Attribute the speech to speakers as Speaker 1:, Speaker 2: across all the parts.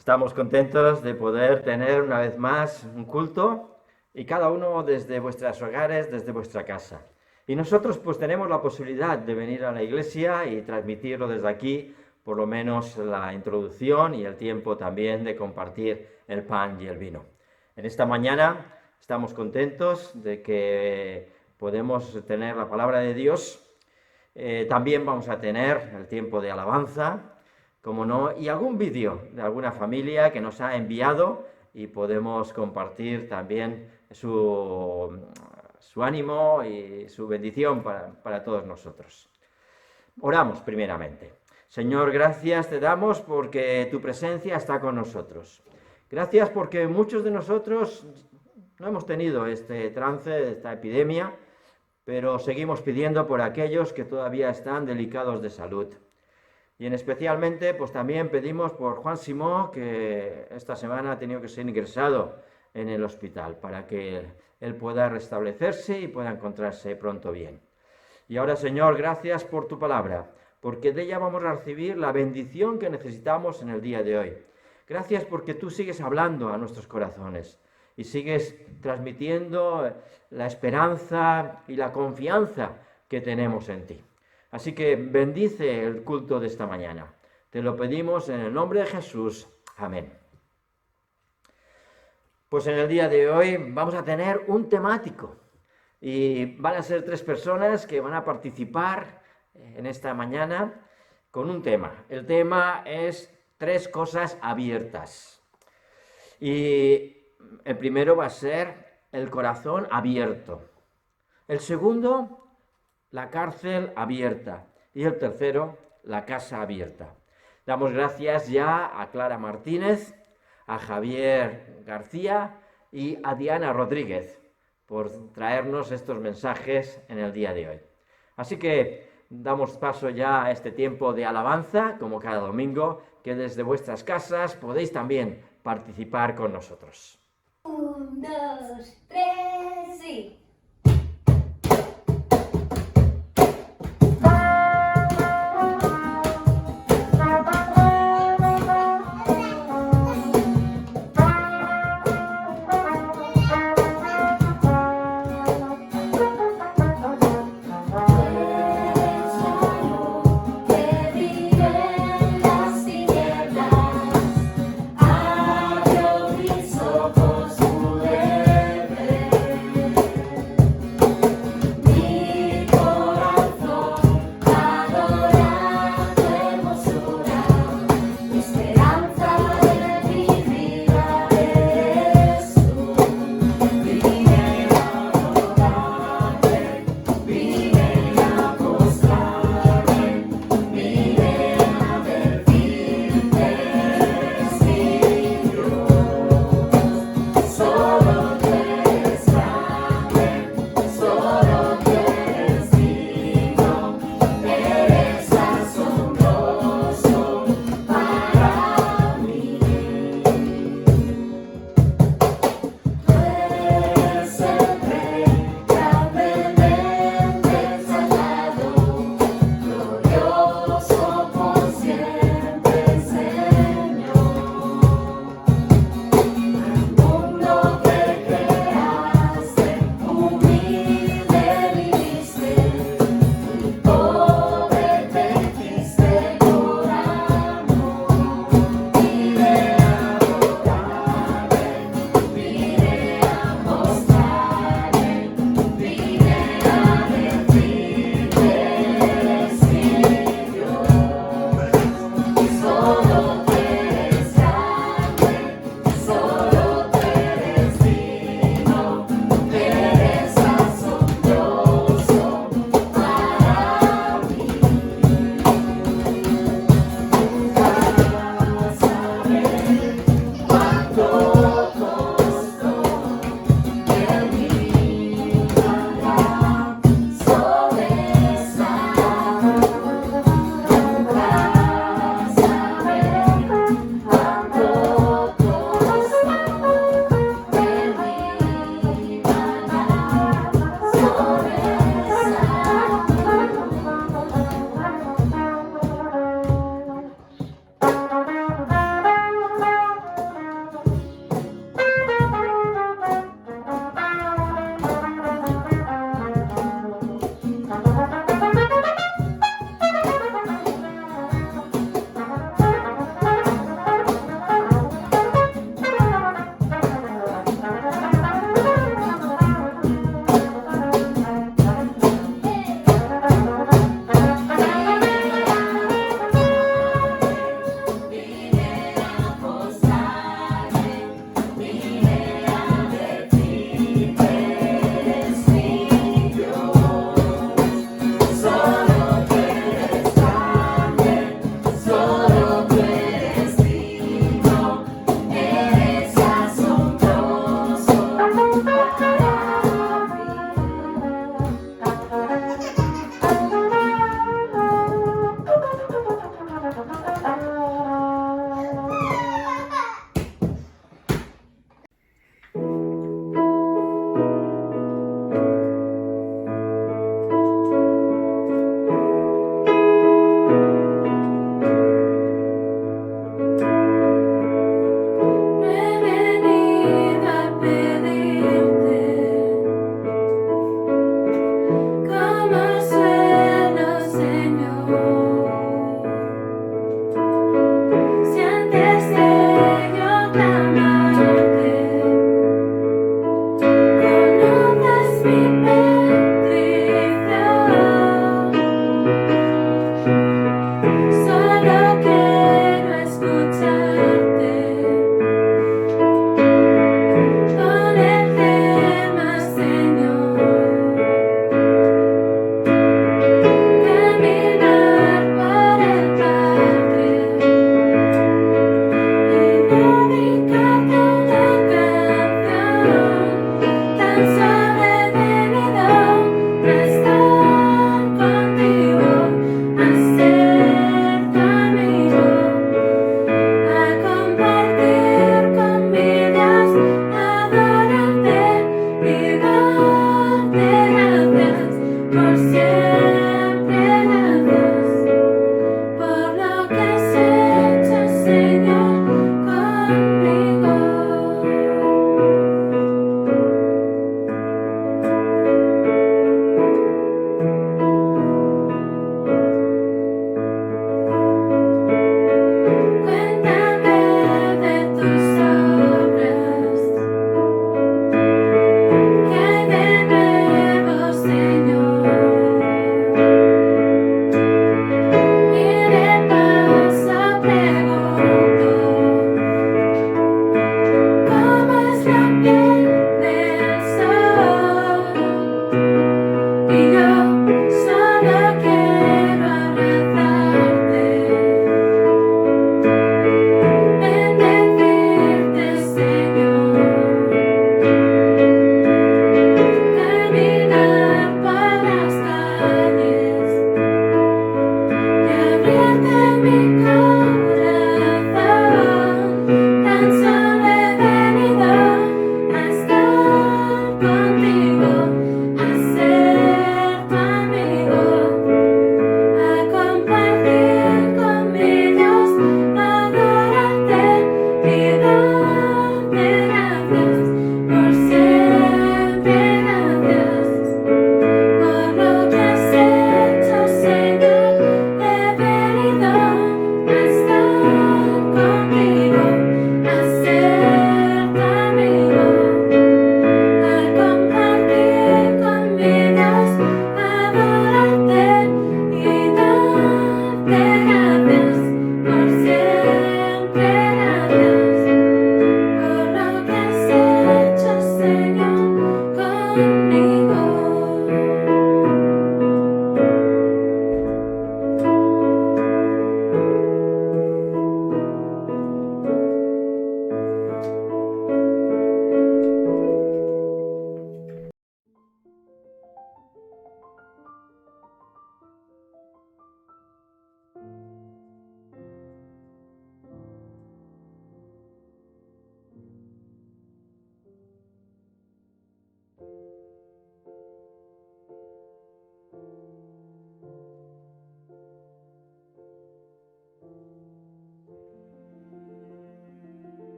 Speaker 1: Estamos contentos de poder tener una vez más un culto y cada uno desde vuestros hogares, desde vuestra casa. Y nosotros pues tenemos la posibilidad de venir a la iglesia y transmitirlo desde aquí, por lo menos la introducción y el tiempo también de compartir el pan y el vino. En esta mañana estamos contentos de que podemos tener la palabra de Dios. También vamos a tener el tiempo de alabanza, como no, y algún vídeo de alguna familia que nos ha enviado y podemos compartir también su ánimo y su bendición para todos nosotros. Oramos primeramente. Señor, gracias te damos porque tu presencia está con nosotros. Gracias porque muchos de nosotros no hemos tenido este trance, esta epidemia, pero seguimos pidiendo por aquellos que todavía están delicados de salud. Y especialmente, pues también pedimos por Juan Simó, que esta semana ha tenido que ser ingresado en el hospital, para que él pueda restablecerse y pueda encontrarse pronto bien. Y ahora, Señor, gracias por tu palabra, porque de ella vamos a recibir la bendición que necesitamos en el día de hoy. Gracias porque tú sigues hablando a nuestros corazones y sigues transmitiendo la esperanza y la confianza que tenemos en ti. Así que bendice el culto de esta mañana. Te lo pedimos en el nombre de Jesús. Amén. Pues en el día de hoy vamos a tener un temático. Y van a ser 3 personas que van a participar en esta mañana con un tema. El tema es 3 cosas abiertas. Y el primero va a ser el corazón abierto. El segundo, la cárcel abierta. Y el tercero, la casa abierta. Damos gracias ya a Clara Martínez, a Javier García y a Diana Rodríguez por traernos estos mensajes en el día de hoy. Así que damos paso ya a este tiempo de alabanza, como cada domingo, que desde vuestras casas podéis también participar con nosotros.
Speaker 2: 1, 2, 3 y...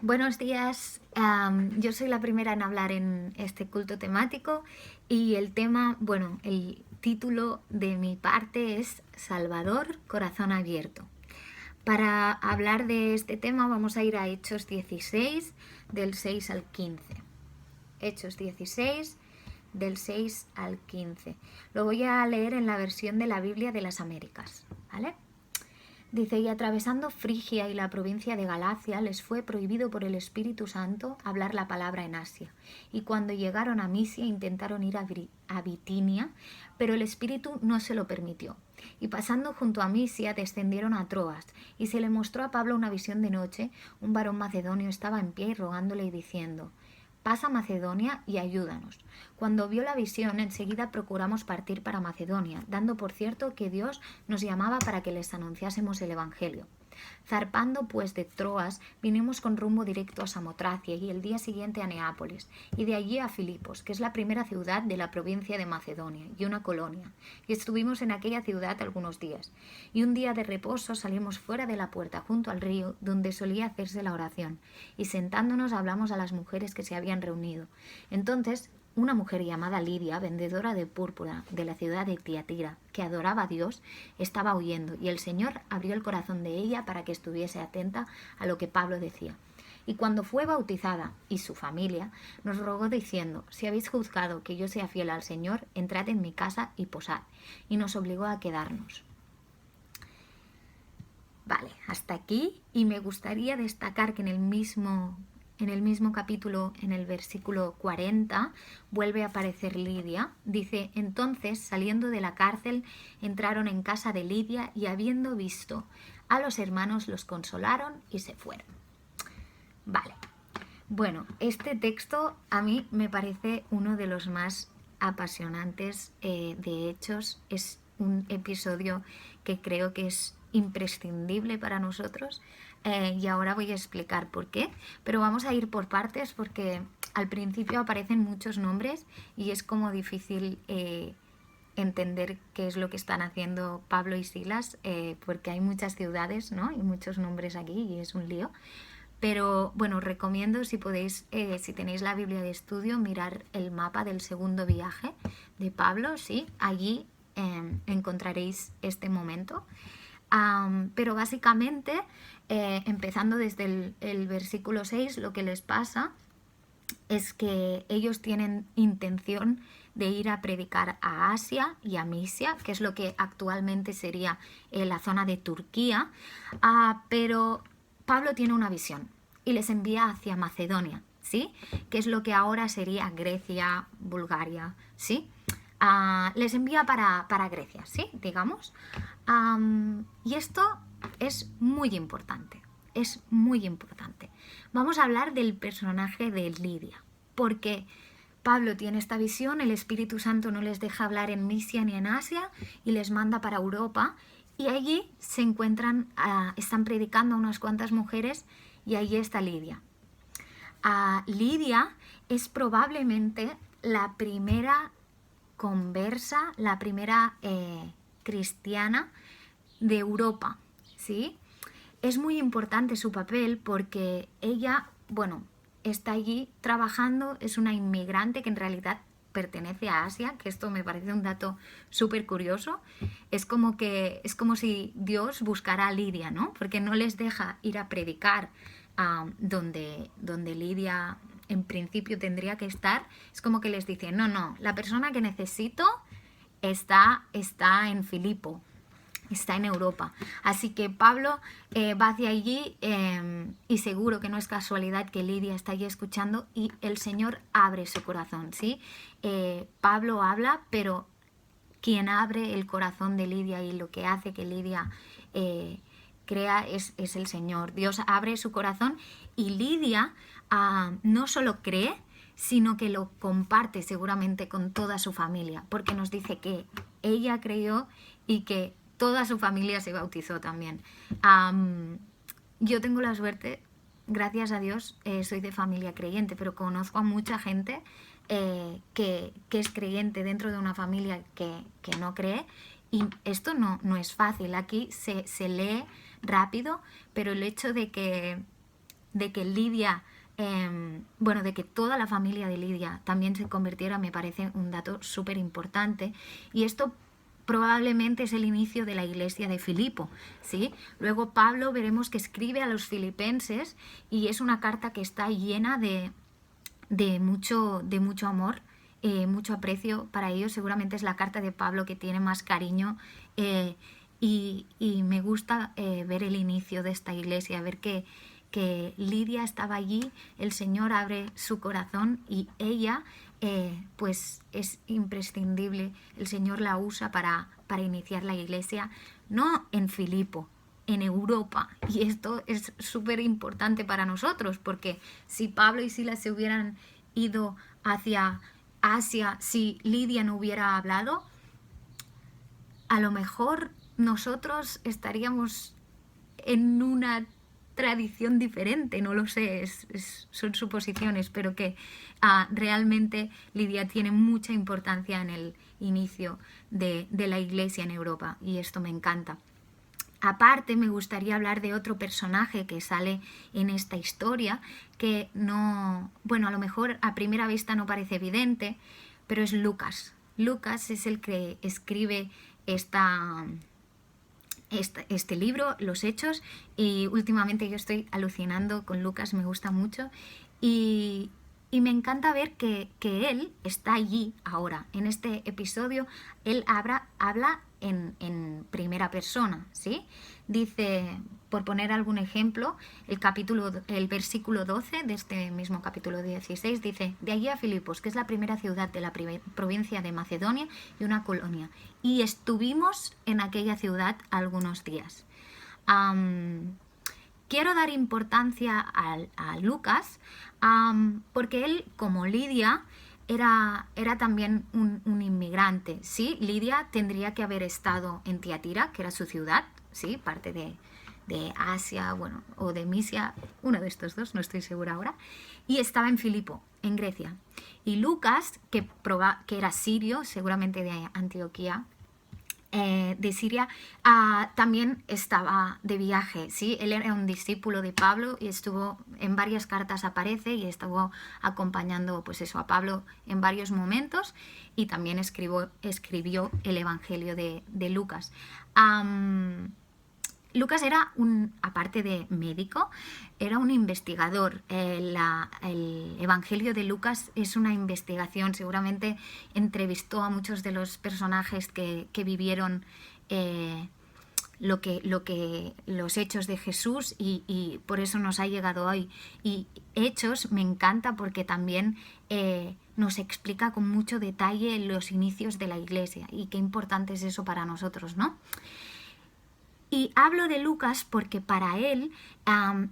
Speaker 3: Buenos días, yo soy la primera en hablar en este culto temático y el tema, bueno, el título de mi parte es Salvador, corazón abierto. Para hablar de este tema vamos a ir a Hechos 16, del 6 al 15. Hechos 16, del 6 al 15. Lo voy a leer en la versión de la Biblia de las Américas, ¿vale? Dice, y atravesando Frigia y la provincia de Galacia, les fue prohibido por el Espíritu Santo hablar la palabra en Asia. Y cuando llegaron a Misia intentaron ir a Bitinia, pero el Espíritu no se lo permitió. Y pasando junto a Misia descendieron a Troas, y se le mostró a Pablo una visión de noche. Un varón macedonio estaba en pie rogándole y diciendo, pasa a Macedonia y ayúdanos. Cuando vio la visión, enseguida procuramos partir para Macedonia, dando por cierto que Dios nos llamaba para que les anunciásemos el Evangelio. Zarpando pues de Troas, vinimos con rumbo directo a Samotracia y el día siguiente a Neápolis, y de allí a Filipos, que es la primera ciudad de la provincia de Macedonia, y una colonia. Y estuvimos en aquella ciudad algunos días. Y un día de reposo salimos fuera de la puerta junto al río, donde solía hacerse la oración, y sentándonos hablamos a las mujeres que se habían reunido. Entonces, una mujer llamada Lidia, vendedora de púrpura de la ciudad de Tiatira, que adoraba a Dios, estaba huyendo, y el Señor abrió el corazón de ella para que estuviese atenta a lo que Pablo decía. Y cuando fue bautizada, y su familia, nos rogó diciendo, si habéis juzgado que yo sea fiel al Señor, entrad en mi casa y posad. Y nos obligó a quedarnos. Vale, hasta aquí, y me gustaría destacar que en el mismo capítulo, en el versículo 40, vuelve a aparecer Lidia. Dice, entonces, saliendo de la cárcel, entraron en casa de Lidia y habiendo visto a los hermanos, los consolaron y se fueron. Vale. Bueno, este texto a mí me parece uno de los más apasionantes de Hechos. Es un episodio que creo que es imprescindible para nosotros. Y ahora voy a explicar por qué, pero vamos a ir por partes porque al principio aparecen muchos nombres y es como difícil entender qué es lo que están haciendo Pablo y Silas, porque hay muchas ciudades, ¿no? Y muchos nombres aquí y es un lío. Pero bueno, os recomiendo, si podéis, si tenéis la Biblia de estudio, mirar el mapa del segundo viaje de Pablo, ¿sí? Allí encontraréis este momento. Pero básicamente, empezando desde el versículo 6, lo que les pasa es que ellos tienen intención de ir a predicar a Asia y a Misia, que es lo que actualmente sería la zona de Turquía, pero Pablo tiene una visión y les envía hacia Macedonia, ¿sí? Que es lo que ahora sería Grecia, Bulgaria, ¿sí? Les envía para Grecia, ¿sí? Digamos. Y esto es muy importante, es muy importante. Vamos a hablar del personaje de Lidia, porque Pablo tiene esta visión, el Espíritu Santo no les deja hablar en Misia ni en Asia y les manda para Europa, y allí se encuentran, están predicando a unas cuantas mujeres y allí está Lidia. Lidia es probablemente la primera conversa, la primera cristiana de Europa, ¿sí? Es muy importante su papel porque ella, bueno, está allí trabajando, es una inmigrante que en realidad pertenece a Asia, que esto me parece un dato súper curioso. Es como si Dios buscara a Lidia, ¿no? Porque no les deja ir a predicar donde Lidia en principio tendría que estar. Es como que les dice, no, la persona que necesito está en Filipo, está en Europa. Así que Pablo va hacia allí y seguro que no es casualidad que Lidia está allí escuchando y el Señor abre su corazón, ¿sí? Pablo habla, pero quien abre el corazón de Lidia y lo que hace que Lidia crea es el Señor. Dios abre su corazón y Lidia no solo cree, sino que lo comparte seguramente con toda su familia, porque nos dice que ella creyó y que toda su familia se bautizó también. Yo tengo la suerte, gracias a Dios, soy de familia creyente, pero conozco a mucha gente que es creyente dentro de una familia que no cree, y esto no es fácil. Aquí se lee rápido, pero el hecho de que de que Lidia, bueno, de que toda la familia de Lidia también se convirtiera, me parece un dato súper importante. Y esto probablemente es el inicio de la iglesia de Filipo, ¿sí? Luego Pablo veremos que escribe a los filipenses y es una carta que está llena de mucho amor, mucho aprecio para ellos. Seguramente es la carta de Pablo que tiene más cariño, y me gusta ver el inicio de esta iglesia, ver que Lidia estaba allí, el Señor abre su corazón y ella pues es imprescindible. El Señor la usa para iniciar la iglesia, no en Filipo, en Europa. Y esto es súper importante para nosotros, porque si Pablo y Silas se hubieran ido hacia Asia, si Lidia no hubiera hablado, a lo mejor nosotros estaríamos en una tradición diferente, no lo sé, son suposiciones, pero que realmente Lidia tiene mucha importancia en el inicio de la iglesia en Europa, y esto me encanta. Aparte, me gustaría hablar de otro personaje que sale en esta historia, que no, bueno, a lo mejor a primera vista no parece evidente, pero es Lucas. Lucas es el que escribe este libro, Los Hechos, y últimamente yo estoy alucinando con Lucas, me gusta mucho, y me encanta ver que él está allí ahora. En este episodio él habla en primera persona, ¿sí? Dice, por poner algún ejemplo, el versículo 12 de este mismo capítulo 16 dice: de allí a Filipos, que es la primera ciudad de la provincia de Macedonia y una colonia, y estuvimos en aquella ciudad algunos días. Quiero dar importancia a Lucas, porque él, como Lidia, era también un inmigrante, ¿sí? Lidia tendría que haber estado en Tiatira, que era su ciudad, ¿sí? Parte de Asia, bueno, o de Misia, uno de estos dos, no estoy segura ahora, y estaba en Filipo, en Grecia. Y Lucas, que era sirio, seguramente de Antioquía, de Siria, también estaba de viaje, ¿sí? Él era un discípulo de Pablo y estuvo en varias cartas, aparece, y estuvo acompañando, pues eso, a Pablo en varios momentos, y también escribió el Evangelio de Lucas. Lucas era aparte de médico, era un investigador. El Evangelio de Lucas es una investigación. Seguramente entrevistó a muchos de los personajes que vivieron los hechos de Jesús, y por eso nos ha llegado hoy. Y Hechos me encanta porque también nos explica con mucho detalle los inicios de la iglesia, y qué importante es eso para nosotros, ¿no? Y hablo de Lucas porque para él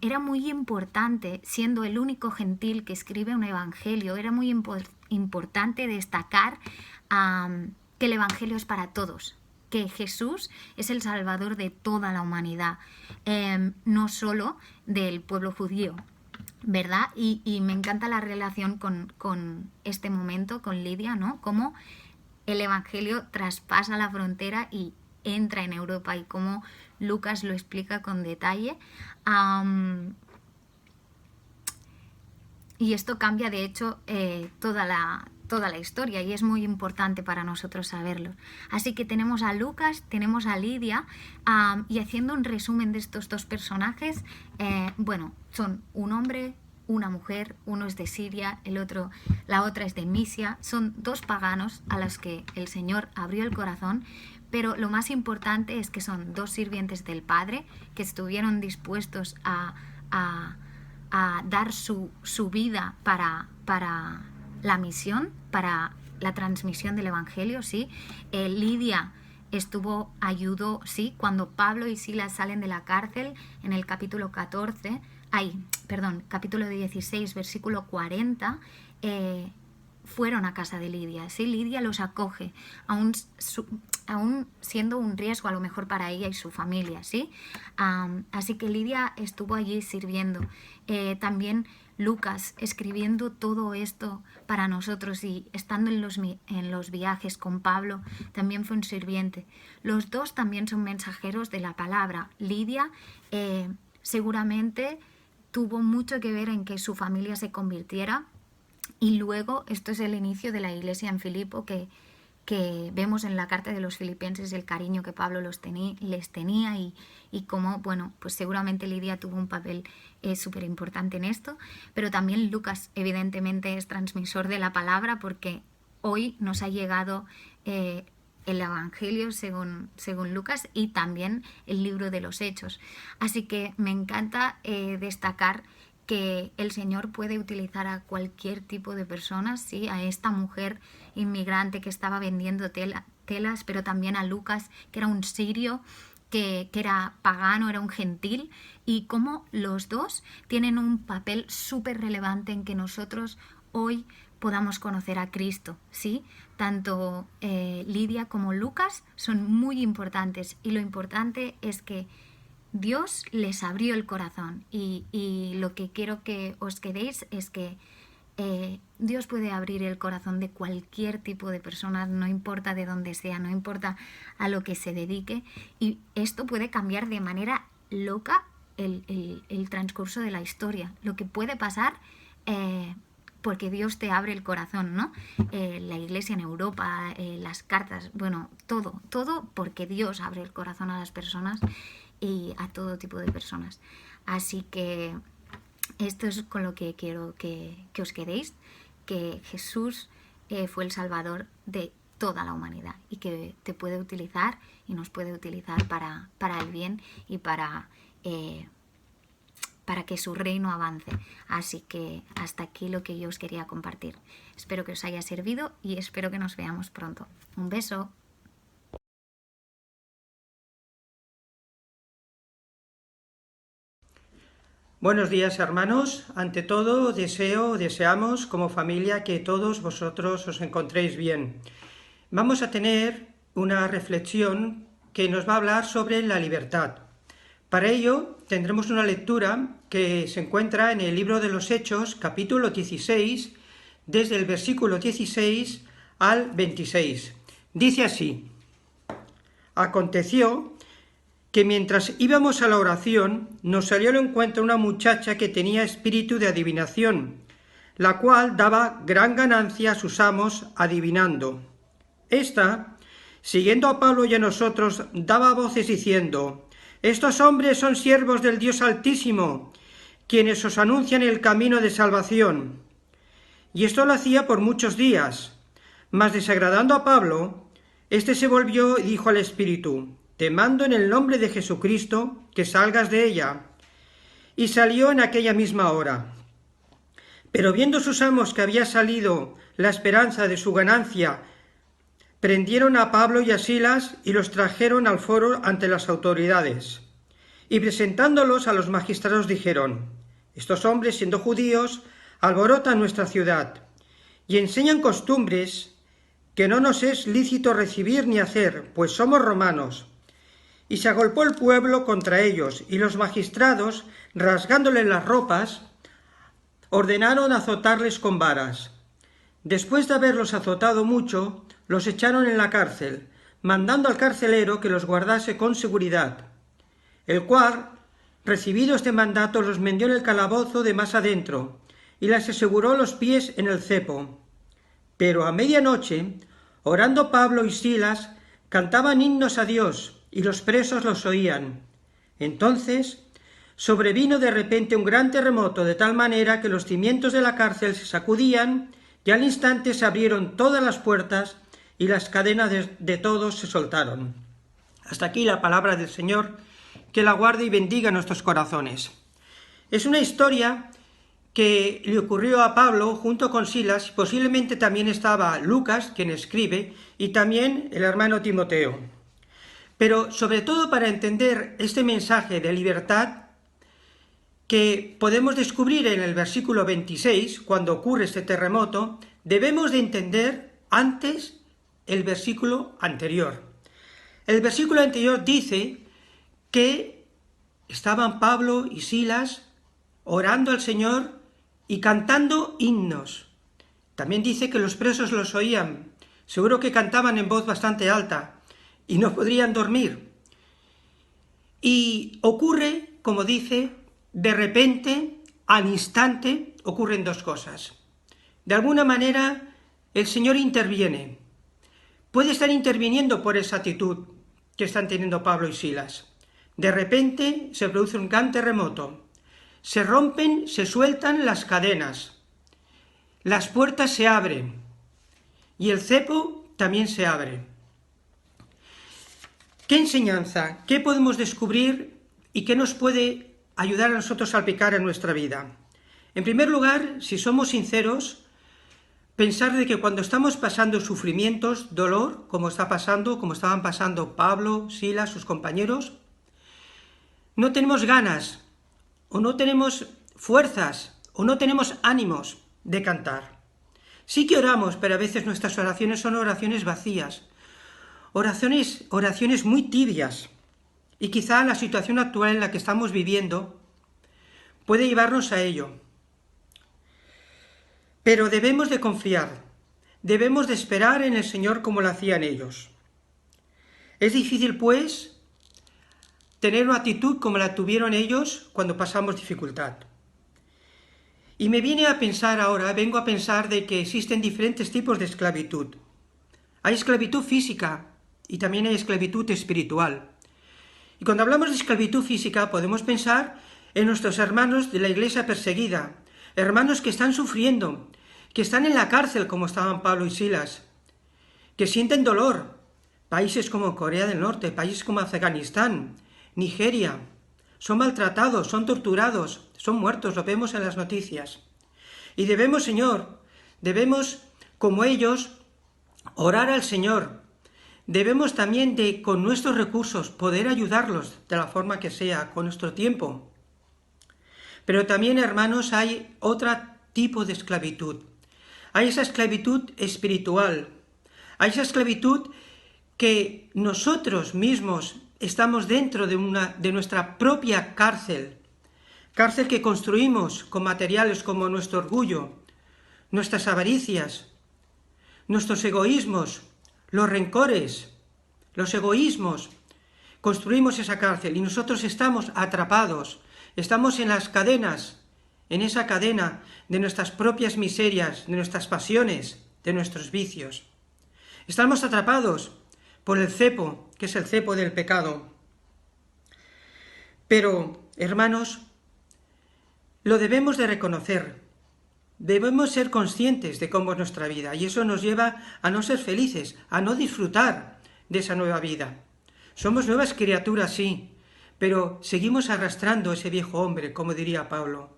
Speaker 3: era muy importante, siendo el único gentil que escribe un evangelio, era muy importante destacar que el evangelio es para todos, que Jesús es el Salvador de toda la humanidad, no solo del pueblo judío, ¿verdad? Y me encanta la relación con este momento, con Lidia, ¿no? Cómo el evangelio traspasa la frontera y entra en Europa, y cómo Lucas lo explica con detalle. Y esto cambia, de hecho, toda la historia, y es muy importante para nosotros saberlo. Así que tenemos a Lucas, tenemos a Lidia, y haciendo un resumen de estos dos personajes, bueno, son un hombre, una mujer, uno es de Siria, la otra es de Misia. Son dos paganos a los que el Señor abrió el corazón, pero lo más importante es que son dos sirvientes del Padre que estuvieron dispuestos a dar su vida para la misión, para la transmisión del Evangelio, ¿sí? Lidia ayudó, ¿sí? Cuando Pablo y Silas salen de la cárcel, en el capítulo 16, versículo 40, fueron a casa de Lidia, ¿sí? Lidia los acoge, aún siendo un riesgo a lo mejor para ella y su familia, ¿sí? Así que Lidia estuvo allí sirviendo. También Lucas escribiendo todo esto para nosotros, y estando en los viajes con Pablo, también fue un sirviente. Los dos también son mensajeros de la palabra. Lidia seguramente tuvo mucho que ver en que su familia se convirtiera. Y luego esto es el inicio de la iglesia en Filipo, que vemos en la carta de los filipenses el cariño que Pablo les tenía y cómo, bueno, pues seguramente Lidia tuvo un papel súper importante en esto, pero también Lucas evidentemente es transmisor de la palabra, porque hoy nos ha llegado el Evangelio según Lucas y también el libro de los Hechos. Así que me encanta destacar que el Señor puede utilizar a cualquier tipo de personas, ¿sí? A esta mujer inmigrante que estaba vendiendo telas, pero también a Lucas, que era un sirio, que era pagano, era un gentil, y cómo los dos tienen un papel súper relevante en que nosotros hoy podamos conocer a Cristo, ¿sí? Tanto Lidia como Lucas son muy importantes, y lo importante es que Dios les abrió el corazón, y lo que quiero que os quedéis es que Dios puede abrir el corazón de cualquier tipo de persona, no importa de dónde sea, no importa a lo que se dedique, y esto puede cambiar de manera loca el transcurso de la historia, lo que puede pasar porque Dios te abre el corazón, ¿no? La iglesia en Europa, las cartas, bueno, todo porque Dios abre el corazón a las personas y a todo tipo de personas. Así que esto es con lo que quiero que os quedéis, que Jesús fue el Salvador de toda la humanidad y que te puede utilizar y nos puede utilizar para el bien y para que su reino avance. Así que hasta aquí lo que yo os quería compartir. Espero que os haya servido y espero que nos veamos pronto. Un beso.
Speaker 4: Buenos días, hermanos. Ante todo, deseamos como familia que todos vosotros os encontréis bien. Vamos a tener una reflexión que nos va a hablar sobre la libertad. Para ello, tendremos una lectura que se encuentra en el libro de los Hechos, capítulo 16, desde el versículo 16 al 26. Dice así: Aconteció que mientras íbamos a la oración, nos salió al encuentro una muchacha que tenía espíritu de adivinación, la cual daba gran ganancia a sus amos adivinando. Esta, siguiendo a Pablo y a nosotros, daba voces diciendo: Estos hombres son siervos del Dios Altísimo, quienes os anuncian el camino de salvación. Y esto lo hacía por muchos días. Mas desagradando a Pablo, éste se volvió y dijo al espíritu: Te mando en el nombre de Jesucristo que salgas de ella. Y salió en aquella misma hora. Pero viendo sus amos que había salido la esperanza de su ganancia, prendieron a Pablo y a Silas y los trajeron al foro ante las autoridades. Y presentándolos a los magistrados dijeron: Estos hombres, siendo judíos, alborotan nuestra ciudad y enseñan costumbres que no nos es lícito recibir ni hacer, pues somos romanos. Y se agolpó el pueblo contra ellos, y los magistrados, rasgándoles las ropas, ordenaron azotarles con varas. Después de haberlos azotado mucho, los echaron en la cárcel, mandando al carcelero que los guardase con seguridad, el cual, recibido este mandato, los metió en el calabozo de más adentro, y les aseguró los pies en el cepo. Pero a medianoche, orando Pablo y Silas, cantaban himnos a Dios, y los presos los oían. Entonces sobrevino de repente un gran terremoto, de tal manera que los cimientos de la cárcel se sacudían, y al instante se abrieron todas las puertas, y las cadenas de todos se soltaron. Hasta aquí la palabra del Señor, que la guarde y bendiga nuestros corazones. Es una historia que le ocurrió a Pablo junto con Silas, posiblemente también estaba Lucas, quien escribe, y también el hermano Timoteo. Pero sobre todo para entender este mensaje de libertad que podemos descubrir en el versículo 26, cuando ocurre este terremoto, debemos de entender antes el versículo anterior. El versículo anterior dice que estaban Pablo y Silas orando al Señor y cantando himnos. También dice que los presos los oían. Seguro que cantaban en voz bastante alta y no podrían dormir. Y ocurre, como dice, de repente al instante ocurren dos cosas. De alguna manera, el Señor interviene. Puede estar interviniendo por esa actitud que están teniendo Pablo y Silas. De repente se produce un gran terremoto. Se rompen, se sueltan las cadenas. Las puertas se abren. Y el cepo también se abre. ¿Qué enseñanza? ¿Qué podemos descubrir y qué nos puede ayudar a nosotros a aplicar en nuestra vida? En primer lugar, si somos sinceros, pensar de que cuando estamos pasando sufrimientos, dolor, como estaban pasando Pablo, Silas, sus compañeros, no tenemos ganas, o no tenemos fuerzas, o no tenemos ánimos de cantar. Sí que oramos, pero a veces nuestras oraciones son oraciones vacías, oraciones muy tibias, y quizá la situación actual en la que estamos viviendo puede llevarnos a ello. Pero debemos de confiar, debemos de esperar en el Señor como lo hacían ellos. Es difícil, pues, tener una actitud como la tuvieron ellos cuando pasamos dificultad. Y me viene a pensar ahora, vengo a pensar de que existen diferentes tipos de esclavitud. Hay esclavitud física y también hay esclavitud espiritual. Y cuando hablamos de esclavitud física podemos pensar en nuestros hermanos de la iglesia perseguida, hermanos que están sufriendo, que están en la cárcel como estaban Pablo y Silas, que sienten dolor. Países como Corea del Norte, países como Afganistán, Nigeria, son maltratados, son torturados, son muertos, lo vemos en las noticias. Y debemos, Señor, como ellos, orar al Señor. Debemos también con nuestros recursos, poder ayudarlos de la forma que sea, con nuestro tiempo. Pero también, hermanos, hay otro tipo de esclavitud. Hay esa esclavitud espiritual. Hay esa esclavitud que nosotros mismos estamos dentro de nuestra propia cárcel que construimos con materiales como nuestro orgullo, nuestras avaricias, nuestros egoísmos, los rencores, los egoísmos. Construimos esa cárcel y nosotros estamos atrapados, estamos en las cadenas, en esa cadena de nuestras propias miserias, de nuestras pasiones, de nuestros vicios. Estamos atrapados por el cepo, que es el cepo del pecado. Pero, hermanos, lo debemos de reconocer. Debemos ser conscientes de cómo es nuestra vida, y eso nos lleva a no ser felices, a no disfrutar de esa nueva vida. Somos nuevas criaturas, sí, pero seguimos arrastrando ese viejo hombre, como diría Pablo.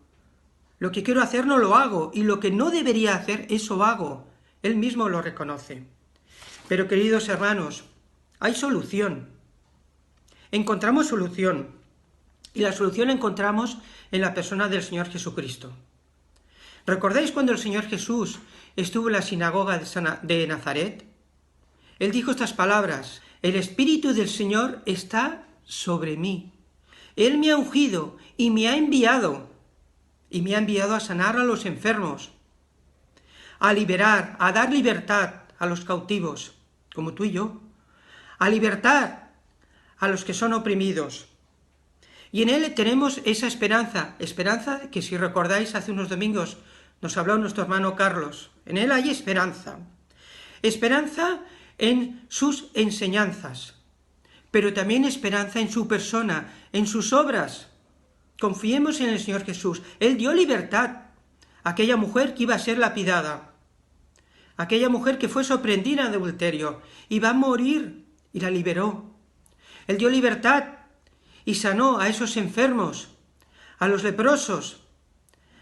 Speaker 4: Lo que quiero hacer no lo hago, y lo que no debería hacer, eso hago. Él mismo lo reconoce. Pero, queridos hermanos, hay solución. Encontramos solución. Y la solución la encontramos en la persona del Señor Jesucristo. ¿Recordáis cuando el Señor Jesús estuvo en la sinagoga de Nazaret? Él dijo estas palabras: el Espíritu del Señor está sobre mí. Él me ha ungido y me ha enviado a sanar a los enfermos, a liberar, a dar libertad a los cautivos, como tú y yo, a libertar a los que son oprimidos. Y en Él tenemos esa esperanza que, si recordáis, hace unos domingos nos habló nuestro hermano Carlos. En Él hay esperanza. Esperanza en sus enseñanzas, pero también esperanza en su persona, en sus obras. Confiemos en el Señor Jesús. Él dio libertad a aquella mujer que iba a ser lapidada, aquella mujer que fue sorprendida en adulterio, iba a morir y la liberó. Él dio libertad y sanó a esos enfermos, a los leprosos,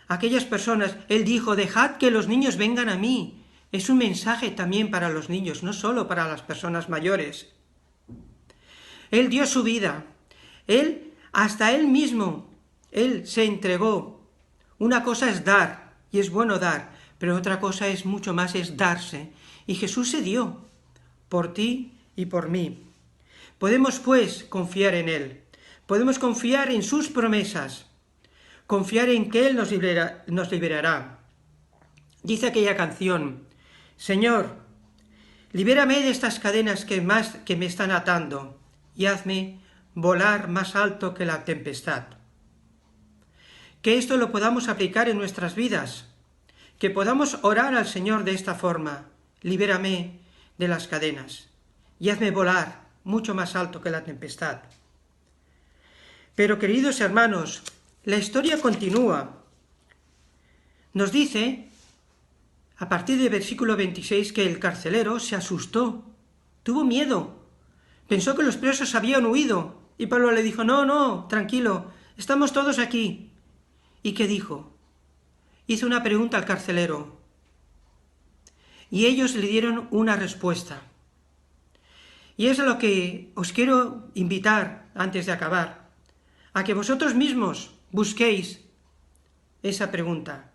Speaker 4: a aquellas personas. Él dijo: dejad que los niños vengan a mí. Es un mensaje también para los niños, no solo para las personas mayores. Él dio su vida. Hasta Él mismo, Él se entregó. Una cosa es dar, y es bueno dar, pero otra cosa es mucho más, es darse. Y Jesús se dio por ti y por mí. Podemos, pues, confiar en Él. Podemos confiar en sus promesas, confiar en que Él nos liberará. Dice aquella canción: Señor, libérame de estas cadenas que me están atando y hazme volar más alto que la tempestad. que esto lo podamos aplicar en nuestras vidas, que podamos orar al Señor de esta forma: libérame de las cadenas y hazme volar mucho más alto que la tempestad. Pero, queridos hermanos, la historia continúa. Nos dice, a partir del versículo 26, que el carcelero se asustó, tuvo miedo, pensó que los presos habían huido, y Pablo le dijo: no, tranquilo, estamos todos aquí. ¿Y qué dijo? Hizo una pregunta al carcelero, y ellos le dieron una respuesta. Y es a lo que os quiero invitar antes de acabar, a que vosotros mismos busquéis esa pregunta.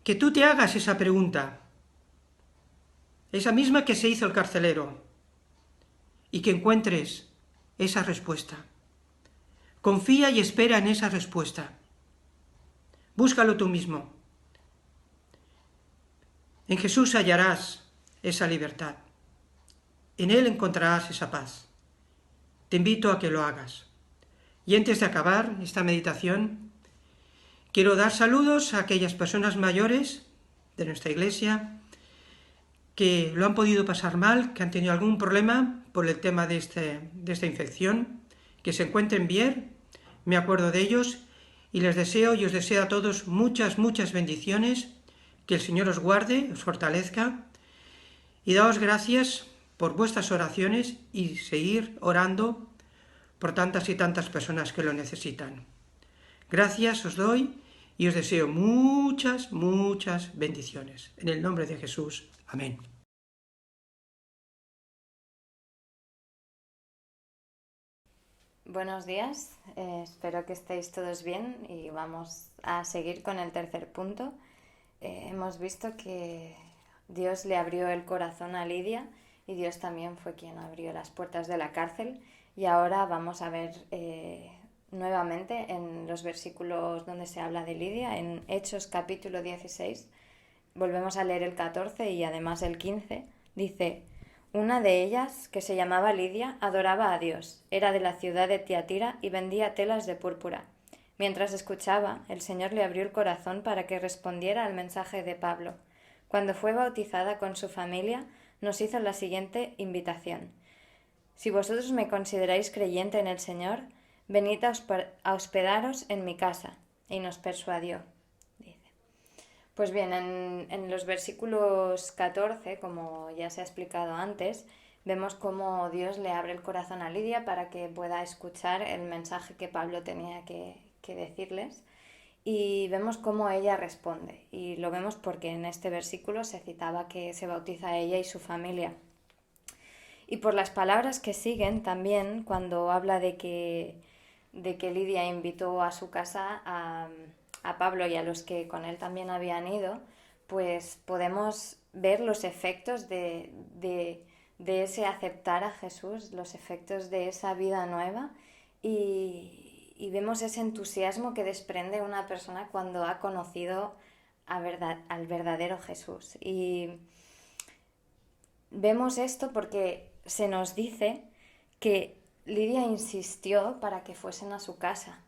Speaker 4: Que tú te hagas esa pregunta, esa misma que se hizo el carcelero, y que encuentres esa respuesta. Confía y espera en esa respuesta. Búscalo tú mismo. En Jesús hallarás esa libertad. En Él encontrarás esa paz. Te invito a que lo hagas. Y antes de acabar esta meditación, quiero dar saludos a aquellas personas mayores de nuestra iglesia que lo han podido pasar mal, que han tenido algún problema por el tema de esta infección, que se encuentren bien. Me acuerdo de ellos y les deseo y os deseo a todos muchas bendiciones, que el Señor os guarde, os fortalezca, y daos gracias por vuestras oraciones y seguir orando por tantas y tantas personas que lo necesitan. Gracias os doy y os deseo muchas bendiciones. En el nombre de Jesús. Amén.
Speaker 5: Buenos días, espero que estéis todos bien y vamos a seguir con el tercer punto. Hemos visto que Dios le abrió el corazón a Lidia y Dios también fue quien abrió las puertas de la cárcel, y ahora vamos a ver nuevamente en los versículos donde se habla de Lidia, en Hechos capítulo 16, volvemos a leer el 14 y además el 15, dice: una de ellas, que se llamaba Lidia, adoraba a Dios, era de la ciudad de Tiatira y vendía telas de púrpura. Mientras escuchaba, el Señor le abrió el corazón para que respondiera al mensaje de Pablo. Cuando fue bautizada con su familia, nos hizo la siguiente invitación: si vosotros me consideráis creyente en el Señor, venid a hospedaros en mi casa. Y nos persuadió. Pues bien, en los versículos 14, como ya se ha explicado antes, vemos cómo Dios le abre el corazón a Lidia para que pueda escuchar el mensaje que Pablo tenía que decirles, y vemos cómo ella responde. Y lo vemos porque en este versículo se citaba que se bautiza a ella y su familia. Y por las palabras que siguen también, cuando habla de que Lidia invitó a su casa a Pablo y a los que con él también habían ido, pues podemos ver los efectos de ese aceptar a Jesús, los efectos de esa vida nueva, y vemos ese entusiasmo que desprende una persona cuando ha conocido al verdadero Jesús. Y vemos esto porque se nos dice que Lidia insistió para que fuesen a su casa.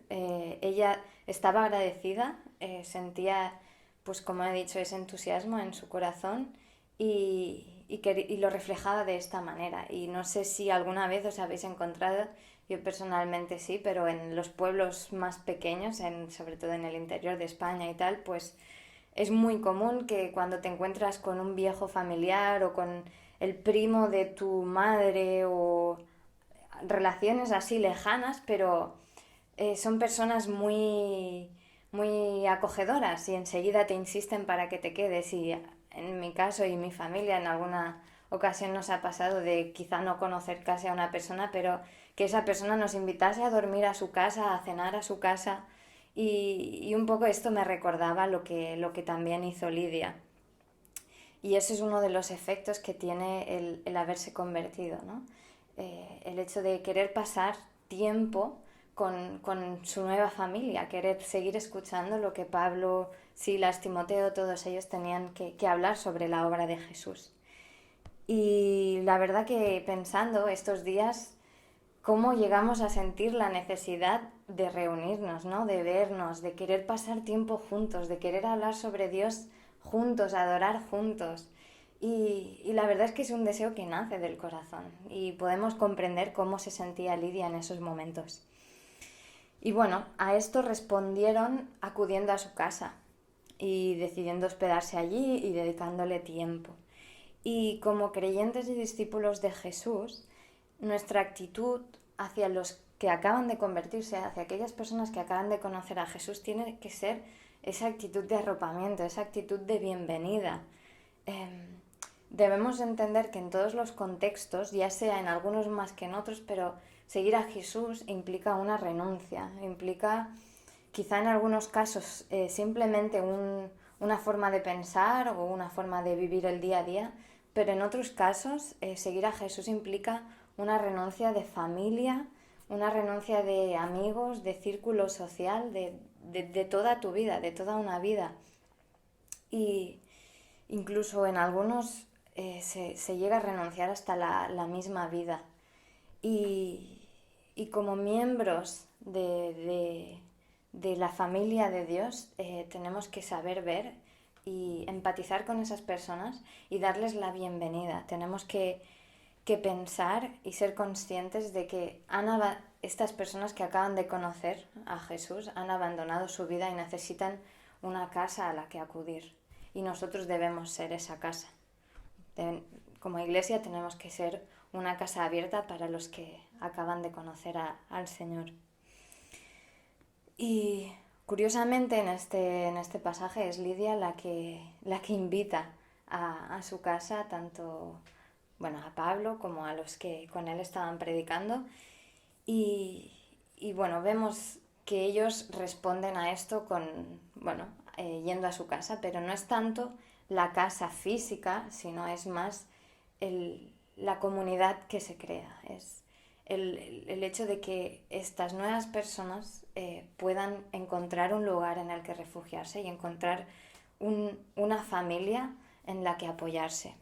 Speaker 5: Ella estaba agradecida, sentía, pues como he dicho, ese entusiasmo en su corazón y lo reflejaba de esta manera. Y no sé si alguna vez os habéis encontrado, yo personalmente sí, pero en los pueblos más pequeños, sobre todo en el interior de España y tal, pues es muy común que cuando te encuentras con un viejo familiar o con el primo de tu madre o relaciones así lejanas, pero son personas muy acogedoras y enseguida te insisten para que te quedes. Y en mi caso y mi familia en alguna ocasión nos ha pasado de quizá no conocer casi a una persona, pero que esa persona nos invitase a dormir a su casa, a cenar a su casa, y un poco esto me recordaba lo que también hizo Lidia. Y ese es uno de los efectos que tiene el haberse convertido, ¿no? El hecho de querer pasar tiempo con su nueva familia, querer seguir escuchando lo que Pablo, Silas, Timoteo, todos ellos tenían que hablar sobre la obra de Jesús. Y la verdad que pensando estos días, cómo llegamos a sentir la necesidad de reunirnos, ¿no? De vernos, de querer pasar tiempo juntos, de querer hablar sobre Dios juntos, adorar juntos. Y la verdad es que es un deseo que nace del corazón y podemos comprender cómo se sentía Lidia en esos momentos. Y bueno, a esto respondieron acudiendo a su casa y decidiendo hospedarse allí y dedicándole tiempo. Y como creyentes y discípulos de Jesús, nuestra actitud hacia los que acaban de convertirse, hacia aquellas personas que acaban de conocer a Jesús, tiene que ser esa actitud de arropamiento, esa actitud de bienvenida. Debemos entender que en todos los contextos, ya sea en algunos más que en otros, pero seguir a Jesús implica una renuncia, implica quizá en algunos casos simplemente una forma de pensar o una forma de vivir el día a día, pero en otros casos seguir a Jesús implica una renuncia de familia, una renuncia de amigos, de círculo social, de toda tu vida, de toda una vida. Y incluso en algunos se llega a renunciar hasta la misma vida. Y como miembros de la familia de Dios tenemos que saber ver y empatizar con esas personas y darles la bienvenida. Tenemos que pensar y ser conscientes de que estas personas que acaban de conocer a Jesús han abandonado su vida y necesitan una casa a la que acudir. Y nosotros debemos ser esa casa. Como iglesia tenemos que ser una casa abierta para los que acaban de conocer al Señor. Y curiosamente en este pasaje es Lidia la que invita a su casa tanto a Pablo como a los que con él estaban predicando. Y vemos que ellos responden a esto yendo a su casa, pero no es tanto la casa física, sino es más la comunidad que se crea. Es el hecho de que estas nuevas personas puedan encontrar un lugar en el que refugiarse y encontrar una familia en la que apoyarse.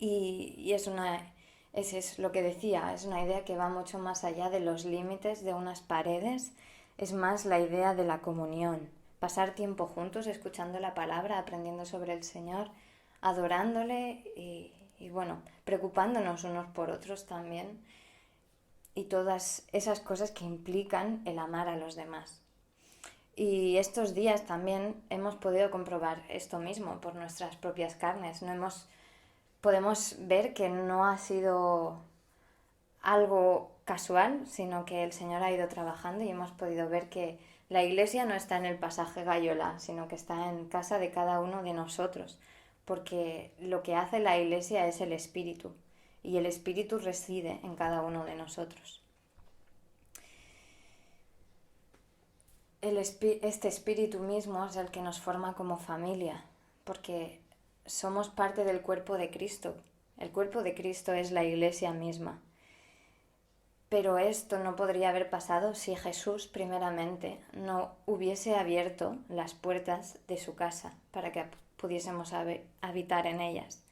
Speaker 5: Y es lo que decía, es una idea que va mucho más allá de los límites de unas paredes, es más la idea de la comunión, pasar tiempo juntos, escuchando la palabra, aprendiendo sobre el Señor, adorándole y preocupándonos unos por otros también, y todas esas cosas que implican el amar a los demás. Y estos días también hemos podido comprobar esto mismo por nuestras propias carnes. Podemos ver que no ha sido algo casual, sino que el Señor ha ido trabajando y hemos podido ver que la iglesia no está en el pasaje Gallola, sino que está en casa de cada uno de nosotros, porque lo que hace la iglesia es el Espíritu, y el Espíritu reside en cada uno de nosotros. Este Espíritu mismo es el que nos forma como familia, porque somos parte del cuerpo de Cristo. El cuerpo de Cristo es la iglesia misma. Pero esto no podría haber pasado si Jesús, primeramente, no hubiese abierto las puertas de su casa para que pudiésemos habitar en ellas.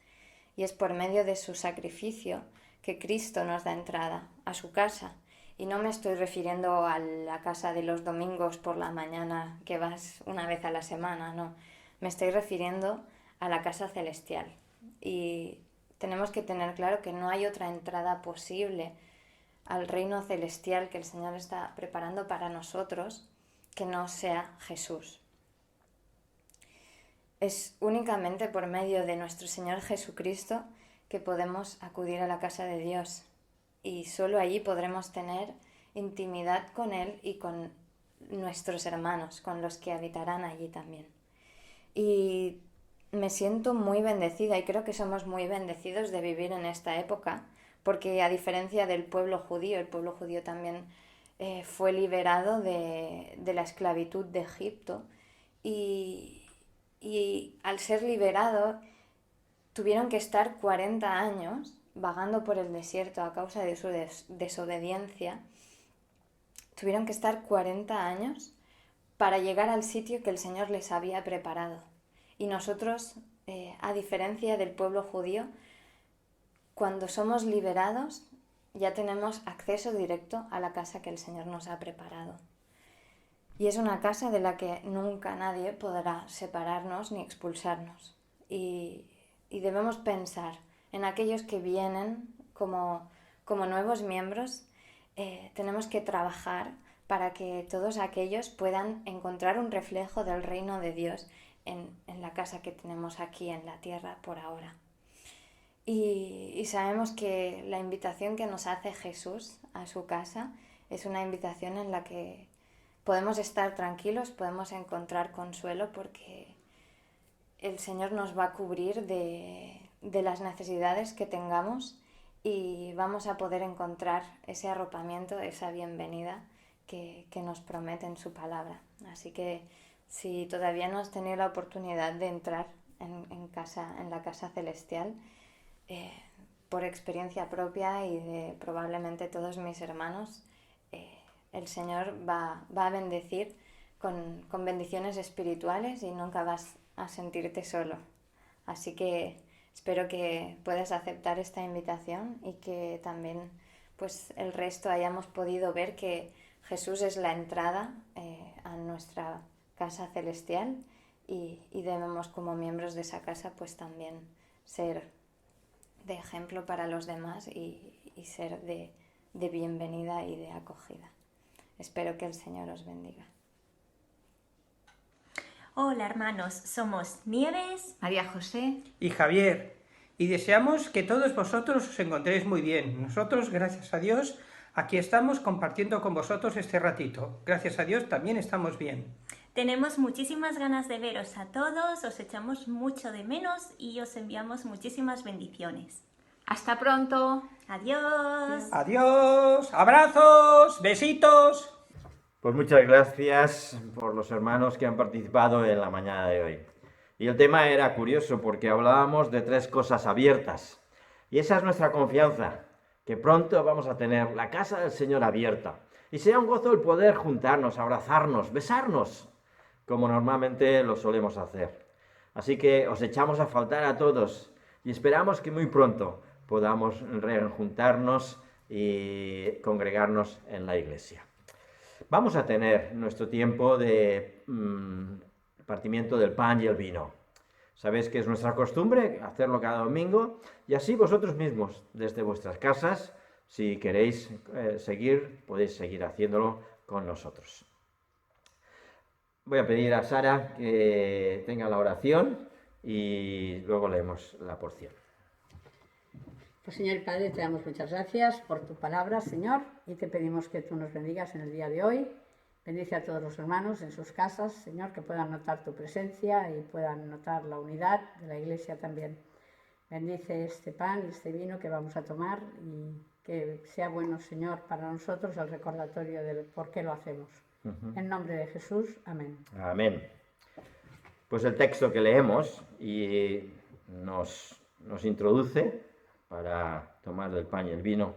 Speaker 5: Y es por medio de su sacrificio que Cristo nos da entrada a su casa. Y no me estoy refiriendo a la casa de los domingos por la mañana que vas una vez a la semana, no. Me estoy refiriendo a la casa celestial. Y tenemos que tener claro que no hay otra entrada posible al reino celestial que el Señor está preparando para nosotros que no sea Jesús. Es únicamente por medio de nuestro Señor Jesucristo que podemos acudir a la casa de Dios, y solo allí podremos tener intimidad con Él y con nuestros hermanos, con los que habitarán allí también. Y me siento muy bendecida, y creo que somos muy bendecidos de vivir en esta época, porque a diferencia del pueblo judío, el pueblo judío también fue liberado de la esclavitud de Egipto, y al ser liberado tuvieron que estar 40 años vagando por el desierto a causa de su desobediencia. Tuvieron que estar 40 años para llegar al sitio que el Señor les había preparado. Y nosotros, a diferencia del pueblo judío, cuando somos liberados, ya tenemos acceso directo a la casa que el Señor nos ha preparado. Y es una casa de la que nunca nadie podrá separarnos ni expulsarnos. Y debemos pensar en aquellos que vienen como nuevos miembros. Tenemos que trabajar para que todos aquellos puedan encontrar un reflejo del reino de Dios en la casa que tenemos aquí en la tierra por ahora. Y sabemos que la invitación que nos hace Jesús a su casa es una invitación en la que podemos estar tranquilos, podemos encontrar consuelo, porque el Señor nos va a cubrir de las necesidades que tengamos y vamos a poder encontrar ese arropamiento, esa bienvenida que nos promete en su palabra. Así que si todavía no has tenido la oportunidad de entrar en la casa celestial, por experiencia propia y de probablemente todos mis hermanos, el Señor va a bendecir con bendiciones espirituales y nunca vas a sentirte solo. Así que espero que puedas aceptar esta invitación y que también pues el resto hayamos podido ver que Jesús es la entrada a nuestra casa celestial y debemos, como miembros de esa casa, pues también ser de ejemplo para los demás y ser de bienvenida y de acogida. Espero que el Señor os bendiga.
Speaker 6: Hola hermanos, somos Nieves,
Speaker 3: María José
Speaker 4: y Javier, y deseamos que todos vosotros os encontréis muy bien. Nosotros, gracias a Dios, aquí estamos compartiendo con vosotros este ratito. Gracias a Dios también estamos bien.
Speaker 6: tenemos muchísimas ganas de veros a todos, os echamos mucho de menos y os enviamos muchísimas bendiciones.
Speaker 3: Hasta pronto.
Speaker 6: Adiós.
Speaker 4: Adiós, abrazos, besitos.
Speaker 1: Pues muchas gracias por los hermanos que han participado en la mañana de hoy. Y el tema era curioso porque hablábamos de 3 cosas abiertas. Y esa es nuestra confianza, que pronto vamos a tener la casa del Señor abierta. Y será un gozo el poder juntarnos, abrazarnos, besarnos, como normalmente lo solemos hacer. Así que os echamos a faltar a todos y esperamos que muy pronto podamos rejuntarnos y congregarnos en la iglesia. Vamos a tener nuestro tiempo de partimiento del pan y el vino. Sabéis que es nuestra costumbre hacerlo cada domingo y así vosotros mismos, desde vuestras casas, si queréis seguir, podéis seguir haciéndolo con nosotros. Voy a pedir a Sara que tenga la oración y luego leemos la porción.
Speaker 7: Pues Señor Padre, te damos muchas gracias por tu palabra, Señor, y te pedimos que tú nos bendigas en el día de hoy. Bendice a todos los hermanos en sus casas, Señor, que puedan notar tu presencia y puedan notar la unidad de la Iglesia también. Bendice este pan y este vino que vamos a tomar y que sea bueno, Señor, para nosotros el recordatorio de por qué lo hacemos. En nombre de Jesús, amén.
Speaker 1: Amén. Pues el texto que leemos y nos introduce para tomar del pan y el vino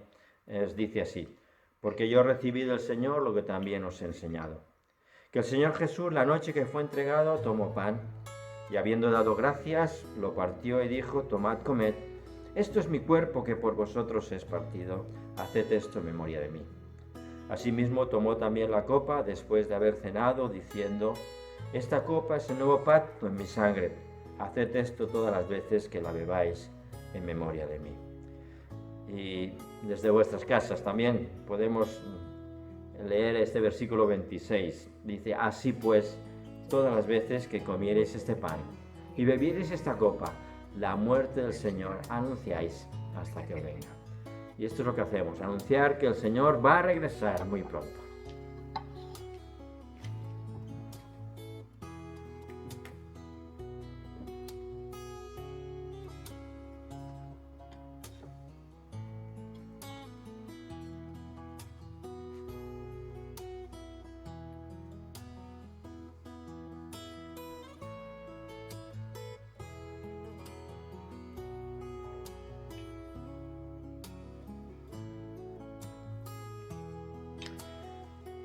Speaker 1: dice así: porque yo recibí del Señor lo que también os he enseñado. Que el Señor Jesús, la noche que fue entregado, tomó pan, y habiendo dado gracias, lo partió y dijo: tomad, comed, esto es mi cuerpo que por vosotros es partido, haced esto en memoria de mí. Asimismo tomó también la copa después de haber cenado, diciendo: esta copa es el nuevo pacto en mi sangre, haced esto todas las veces que la bebáis en memoria de mí. Y desde vuestras casas también podemos leer este versículo 26. Dice: así pues, todas las veces que comiereis este pan y bebiereis esta copa, la muerte del Señor anunciáis hasta que venga. Y esto es lo que hacemos, anunciar que el Señor va a regresar muy pronto.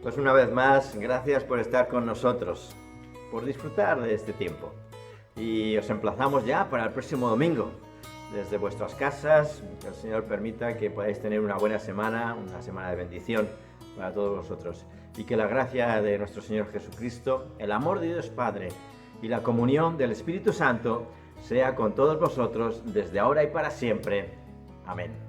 Speaker 1: Pues una vez más, gracias por estar con nosotros, por disfrutar de este tiempo. Y os emplazamos ya para el próximo domingo, desde vuestras casas. Que el Señor permita que podáis tener una buena semana, una semana de bendición para todos vosotros. Y que la gracia de nuestro Señor Jesucristo, el amor de Dios Padre y la comunión del Espíritu Santo sea con todos vosotros desde ahora y para siempre. Amén.